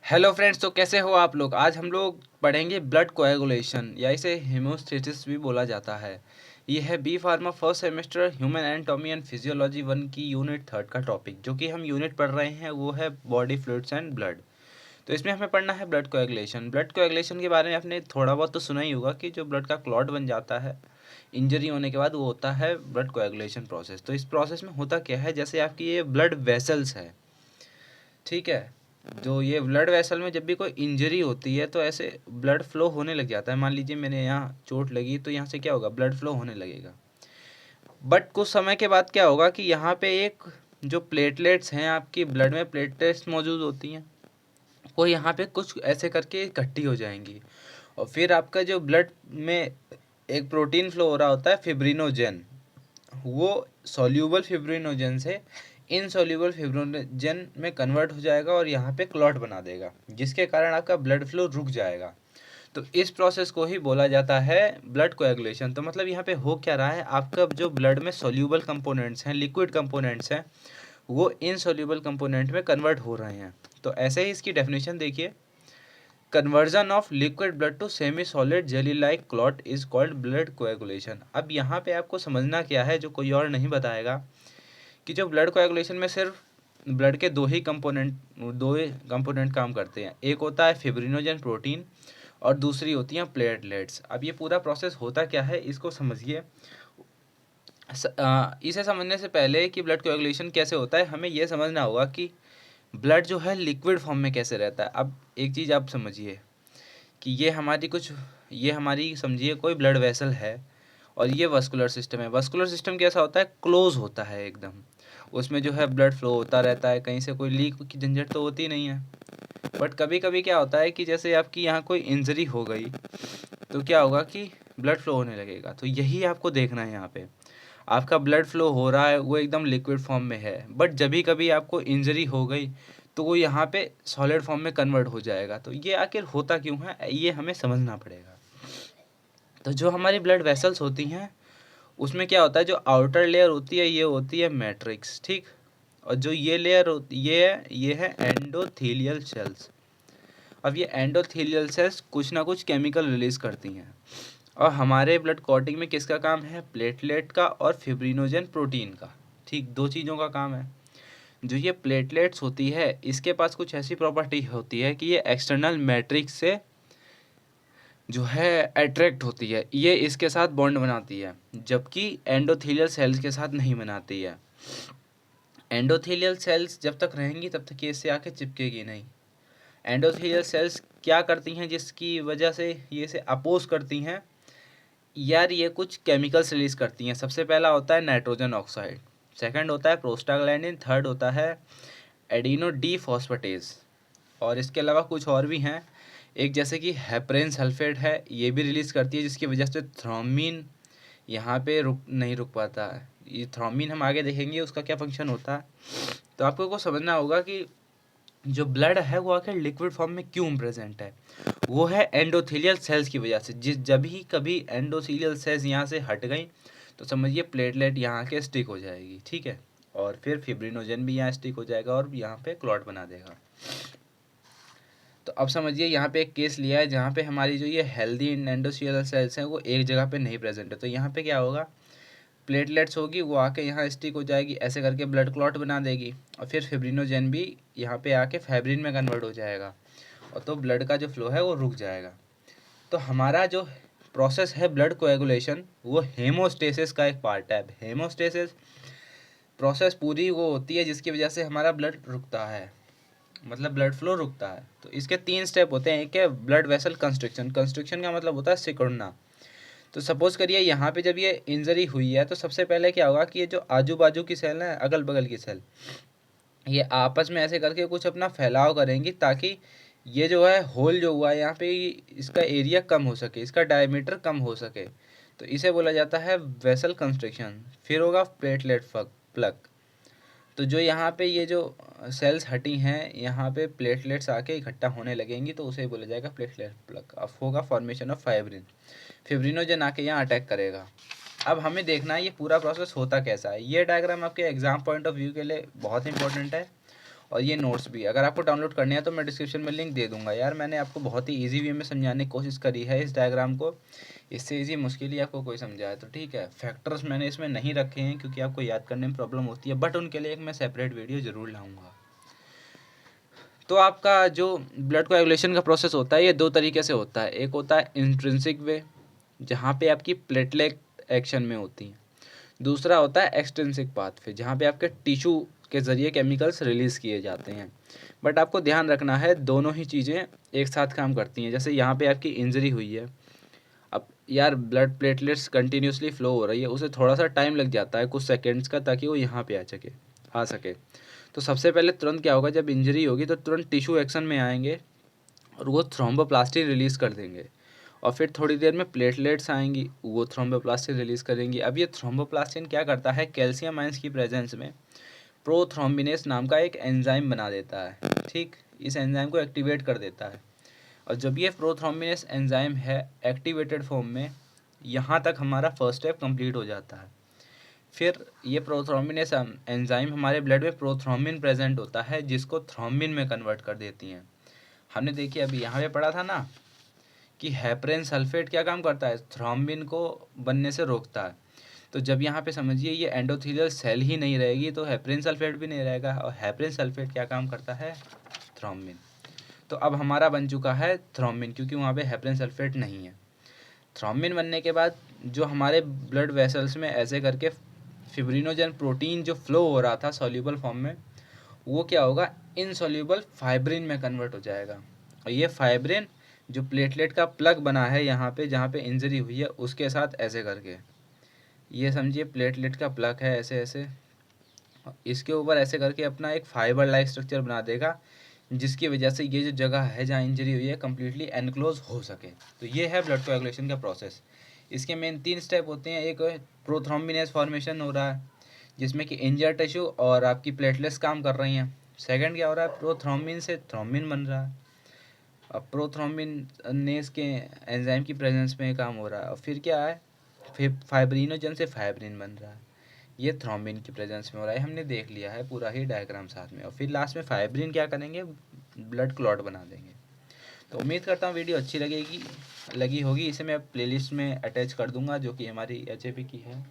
Hello friends, तो कैसे हो आप लोग। आज हम लोग पढ़ेंगे ब्लड कोएगुलेशन या इसे हेमोस्टेसिस भी बोला जाता है। ये है B pharma first semester human anatomy and physiology 1 की यूनिट 3 का टॉपिक। जो कि हम यूनिट पढ़ रहे हैं वो है बॉडी फ्लूइड्स एंड ब्लड। तो इसमें हमें पढ़ना है ब्लड कोएगुलेशन। ब्लड कोएगुलेशन के बारे में आपने थोड़ा बहुत तो सुना ही होगा कि जो ब्लड का क्लॉट बन जाता है इंजरी होने के बाद, वो होता है ब्लड कोएगुलेशन प्रोसेस। तो इस प्रोसेस में होता क्या है, जैसे आपकी ये ब्लड वेसल्स है, ठीक है। जो ये ब्लड वेसल में जब भी कोई इंजरी होती है तो ऐसे ब्लड फ्लो होने लग जाता है। मान लीजिए मैंने यहाँ चोट लगी तो यहाँ से क्या होगा, ब्लड फ्लो होने लगेगा। बट कुछ समय के बाद क्या होगा कि यहाँ पे एक जो प्लेटलेट्स हैं, आपकी ब्लड में प्लेटलेट्स मौजूद होती हैं, वो यहाँ पे कुछ ऐसे करके इकट्ठी हो जाएंगी। और फिर आपका जो ब्लड में एक प्रोटीन फ्लो हो रहा होता है फिब्रिनोजेन, वो सॉल्यूबल फिब्रिनोजेन से इनसॉल्यूबल फिब्रिनोजेन में कन्वर्ट हो जाएगा और यहाँ पे क्लॉट बना देगा, जिसके कारण आपका ब्लड फ्लो रुक जाएगा। तो इस प्रोसेस को ही बोला जाता है ब्लड कोएगुलेशन। तो मतलब यहाँ पे हो क्या रहा है, आपका जो ब्लड में सॉल्यूबल कंपोनेंट्स हैं, लिक्विड कंपोनेंट्स हैं, वो इनसॉल्यूबल कंपोनेंट में कन्वर्ट हो रहे हैं। तो ऐसे ही इसकी डेफिनेशन देखिए, conversion of liquid blood to semi solid jelly like clot is called blood coagulation. अब यहाँ पे आपको समझना क्या है, जो कोई और नहीं बताएगा, कि जो ब्लड कोएगुलेशन में सिर्फ ब्लड के दो ही कंपोनेंट काम करते हैं। एक होता है फिब्रिनोजन प्रोटीन और दूसरी होती हैं प्लेटलेट्स। अब ये पूरा प्रोसेस होता क्या है, इसको समझिए। इसे समझने से पहले कि ब्लड कोएगुलेशन कैसे होता है, हमें यह समझना होगा कि ब्लड जो है लिक्विड फॉर्म में कैसे रहता है। अब एक चीज़ आप समझिए कि ये हमारी समझिए कोई ब्लड वेसल है और ये वस्कुलर सिस्टम है। वस्कुलर सिस्टम कैसा होता है, क्लोज होता है एकदम। उसमें जो है ब्लड फ्लो होता रहता है, कहीं से कोई लीक की झंझट तो होती नहीं है। बट कभी कभी क्या होता है कि जैसे आपकी यहाँ कोई इंजरी हो गई तो क्या होगा कि ब्लड फ्लो होने लगेगा। तो यही आपको देखना है, यहाँ पे आपका ब्लड फ्लो हो रहा है, वो एकदम लिक्विड फॉर्म में है। बट जब भी कभी आपको इंजरी हो गई तो वो यहाँ पे सॉलिड फॉर्म में कन्वर्ट हो जाएगा। तो ये आखिर होता क्यों है, ये हमें समझना पड़ेगा। तो जो हमारी ब्लड वेसल्स होती हैं, उसमें क्या होता है, जो आउटर लेयर होती है ये होती है मैट्रिक्स, ठीक। और जो ये लेयर होती ये है एंडोथेलियल सेल्स। अब ये एंडोथेलियल सेल्स कुछ ना कुछ केमिकल रिलीज करती हैं। और हमारे ब्लड क्लॉटिंग में किसका काम है, प्लेटलेट का और फिब्रिनोजन प्रोटीन का, ठीक। दो चीज़ों का काम है। जो ये प्लेटलेट्स होती है, इसके पास कुछ ऐसी प्रॉपर्टी होती है कि ये एक्सटर्नल मैट्रिक्स से जो है अट्रैक्ट होती है, ये इसके साथ बॉन्ड बनाती है, जबकि एंडोथेलियल सेल्स के साथ नहीं बनाती है। एंडोथेलियल सेल्स जब तक रहेंगी तब तक ये इससे आके चिपकेगी नहीं। एंडोथेलियल सेल्स क्या करती हैं जिसकी वजह से ये इसे अपोज करती हैं, यार ये कुछ केमिकल्स रिलीज करती हैं। सबसे पहला होता है नाइट्रोजन ऑक्साइड, सेकंड होता है प्रोस्टाग्लैंडिन, थर्ड होता है एडिनो डी फॉस्फेटेज। और इसके अलावा कुछ और भी हैं, एक जैसे कि हेपरेन सल्फेट है, ये भी रिलीज़ करती है, जिसकी वजह से थ्रोम्बिन यहाँ पे नहीं रुक पाता है। ये थ्रोम्बिन हम आगे देखेंगे उसका क्या फंक्शन होता है। तो आपको को समझना होगा कि जो ब्लड है वो आखिर लिक्विड फॉर्म में क्यों प्रेजेंट है, वो है एंडोथेलियल सेल्स की वजह से। जब ही कभी एंडोथेलियल सेल्स यहाँ से हट गई तो समझिए प्लेटलेट यहाँ के स्टिक हो जाएगी, ठीक है। और फिर फिब्रिनोजन भी यहाँ स्टिक हो जाएगा और यहाँ पे क्लॉट बना देगा। तो अब समझिए यहाँ पे एक केस लिया है जहाँ पे हमारी जो ये हेल्दी एंडोथेलियल सेल्स हैं वो एक जगह पे नहीं प्रेजेंट है। तो यहाँ पे क्या होगा, प्लेटलेट्स होगी, वो आके यहाँ स्टिक हो जाएगी, ऐसे करके ब्लड क्लॉट बना देगी। और फिर फिब्रिनोजेन भी यहाँ पे आके फैब्रिन में कन्वर्ट हो जाएगा और तो ब्लड का जो फ्लो है वो रुक जाएगा। तो हमारा जो प्रोसेस है ब्लड कोएगुलेशन, वो हेमोस्टेसिस का एक पार्ट है। हेमोस्टेसिस प्रोसेस पूरी वो होती है जिसकी वजह से हमारा ब्लड रुकता है, मतलब ब्लड फ्लो रुकता है। तो इसके 3 स्टेप होते हैं। एक है ब्लड वेसल कंस्ट्रक्शन। कंस्ट्रक्शन का मतलब होता है सिकुड़ना। तो सपोज करिए यहाँ पे जब ये इंजरी हुई है तो सबसे पहले क्या होगा कि ये जो आजू बाजू की सेल है, अगल बगल की सेल, ये आपस में ऐसे करके कुछ अपना फैलाव करेंगी ताकि ये जो है होल जो हुआ है यहाँ पे, इसका एरिया कम हो सके, इसका डायमीटर कम हो सके। तो इसे बोला जाता है वेसल कंस्ट्रक्शन। फिर होगा प्लेटलेट प्लग। तो जो यहाँ पे ये जो सेल्स हटी हैं, यहाँ पे प्लेटलेट्स आके इकट्ठा होने लगेंगी तो उसे बोला जाएगा प्लेटलेट प्लग। अब होगा फॉर्मेशन ऑफ फाइब्रिन, फिब्रिनोजन आके यहाँ अटैक करेगा। अब हमें देखना है ये पूरा प्रोसेस होता कैसा है। ये डायग्राम आपके एग्जाम पॉइंट ऑफ व्यू के लिए बहुत इंपॉर्टेंट है और ये नोट्स भी। अगर आपको डाउनलोड करने हैं तो मैं डिस्क्रिप्शन में लिंक दे दूंगा। यार मैंने आपको बहुत ही ईजी वे में समझाने की कोशिश करी है इस डायग्राम को, इससे ईजी मुश्किल ही आपको कोई समझाए तो ठीक है। फैक्टर्स मैंने इसमें नहीं रखे हैं क्योंकि आपको याद करने में प्रॉब्लम होती है, बट उनके लिए एक मैं सेपरेट वीडियो ज़रूर लाऊंगा। तो आपका जो ब्लड कोएगुलेशन का प्रोसेस होता है ये दो तरीके से होता है। एक होता है इंट्रिंसिक वे, जहाँ पे आपकी प्लेटलेट एक्शन में होती हैं। दूसरा होता है एक्सट्रिंसिक पाथवे, जहाँ पे आपके टिश्यू के ज़रिए केमिकल्स रिलीज़ किए जाते हैं। बट आपको ध्यान रखना है दोनों ही चीज़ें एक साथ काम करती हैं। जैसे यहाँ पे आपकी इंजरी हुई है, अब यार ब्लड प्लेटलेट्स कंटिन्यूसली फ्लो हो रही है, उसे थोड़ा सा टाइम लग जाता है कुछ सेकेंड्स का, ताकि वो यहाँ पे आ सके। तो सबसे पहले तुरंत क्या होगा, जब इंजरी होगी तो तुरंत टिश्यू एक्शन में आएंगे और वो थ्रोम्बोप्लास्टिन रिलीज़ कर देंगे। और फिर थोड़ी देर में प्लेटलेट्स आएंगी, वो थ्रोम्बोप्लास्टिन रिलीज़ करेंगी। अब ये थ्रोम्बोप्लास्टिन क्या करता है, कैल्शियम आयंस की प्रेजेंस में प्रोथ्रोम्बिनेस नाम का एक एंजाइम बना देता है। ठीक, इस एंजाइम को एक्टिवेट कर देता है। और जब ये प्रोथ्रोम्बिनेस एंजाइम है एक्टिवेटेड फॉर्म में, यहाँ तक हमारा फर्स्ट स्टेप कंप्लीट हो जाता है। फिर ये प्रोथ्रोम्बिनेस एंजाइम हमारे ब्लड में प्रोथ्रोम्बिन प्रेजेंट होता है, जिसको थ्रोम्बिन में कन्वर्ट कर देती हैं। हमने देखिए अभी यहाँ पे पढ़ा था ना कि हेपरेन सल्फेट क्या काम करता है, थ्रोम्बिन को बनने से रोकता है। तो जब यहाँ पे समझिए ये एंडोथेलियल सेल ही नहीं रहेगी तो हेपरेन सल्फेट भी नहीं रहेगा, और हेपरेन सल्फेट क्या काम करता है, थ्रोम्बिन। तो अब हमारा बन चुका है थ्रोम्बिन, क्योंकि वहाँ पे हेपरेन सल्फेट नहीं है। थ्रोम्बिन बनने के बाद जो हमारे ब्लड वेसल्स में ऐसे करके फिब्रिनोजन प्रोटीन जो फ्लो हो रहा था सॉल्यूबल फॉर्म में, वो क्या होगा, इनसॉल्यूबल फाइब्रिन में कन्वर्ट हो जाएगा। और ये फाइब्रिन जो प्लेटलेट का प्लग बना है यहाँ पे जहाँ पे इंजरी हुई है उसके साथ ऐसे करके, ये समझिए प्लेटलेट का प्लग है ऐसे ऐसे, इसके ऊपर ऐसे करके अपना एक फाइबर लाइक स्ट्रक्चर बना देगा, जिसकी वजह से ये जो जगह है जहाँ इंजरी हुई है कम्प्लीटली एनक्लोज हो सके। तो ये है ब्लड कोएगुलेशन का प्रोसेस। इसके मेन 3 स्टेप होते हैं। एक प्रोथ्रोम्बिनेस फॉर्मेशन हो रहा है जिसमें कि इंजर टिश्यू और आपकी प्लेटलेट्स काम कर रही हैं। सेकंड क्या हो रहा है, प्रोथ्रोम्बिन से थ्रोम्बिन बन रहा है। अब प्रोथ्रोम्बिनेस के एंजाइम की प्रेजेंस में काम हो रहा है। और फिर क्या है, फिर फाइब्रिनोजन से फाइब्रिन बन रहा है, ये थ्रोम्बिन की प्रेजेंस में हो रहा है। हमने देख लिया है पूरा ही डायग्राम साथ में। और फिर लास्ट में फाइब्रिन क्या करेंगे, ब्लड क्लॉट बना देंगे। तो उम्मीद करता हूँ वीडियो अच्छी लगी होगी। इसे मैं प्लेलिस्ट में अटैच कर दूंगा जो कि हमारी HAP की है।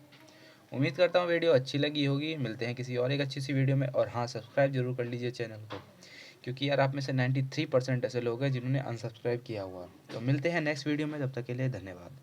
उम्मीद करता हूँ वीडियो अच्छी लगी होगी। मिलते हैं किसी और एक अच्छी सी वीडियो में। और हाँ, सब्सक्राइब जरूर कर लीजिए चैनल को, क्योंकि यार आप में से 93% ऐसे लोग हैं जिन्होंने अनसब्सक्राइब किया हुआ। तो मिलते हैं नेक्स्ट वीडियो में, तब तक के लिए धन्यवाद।